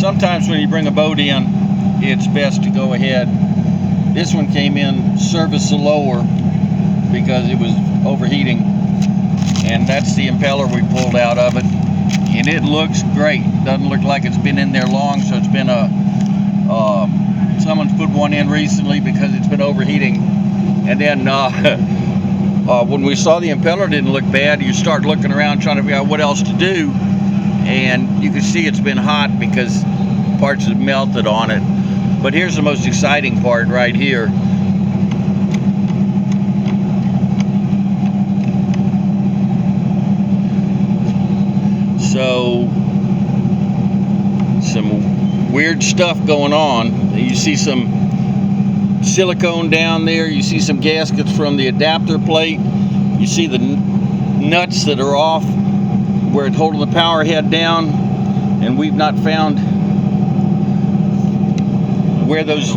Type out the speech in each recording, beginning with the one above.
sometimes when you bring a boat in, it's best to go ahead. This one came in service lower because it was overheating, and that's the impeller we pulled out of it, and it looks great. Doesn't look like it's been in there long, so it's been someone's put one in recently because it's been overheating. And then when we saw the impeller didn't look bad, you start looking around trying to figure out what else to do, and you can see it's been hot because parts have melted on it. But here's the most exciting part right here. So some weird stuff going on. You see some silicone down there. You see some gaskets from the adapter plate. You see the nuts that are off where it's holding the power head down, and we've not found where those.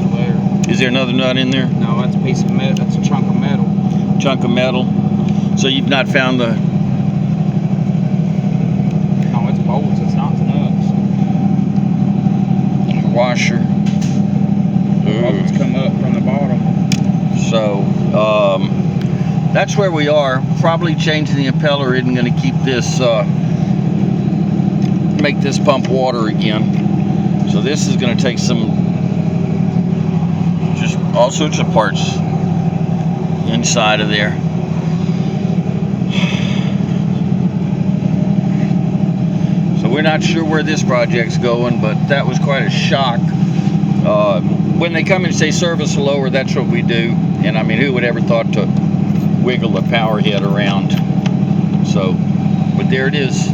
Is there another nut in there? No, that's a piece of metal. That's a chunk of metal. Chunk of metal. So you've not found the. No, it's bolts. It's not nuts. Washer. Bolts come up from the bottom. So that's where we are. Probably changing the impeller isn't going to keep this, make this pump water again. So this is going to take some, just all sorts of parts inside of there. So we're not sure where this project's going, but that was quite a shock. When they come and say service lower, that's what we do. And I mean, who would ever thought to wiggle the power head around? So, but there it is.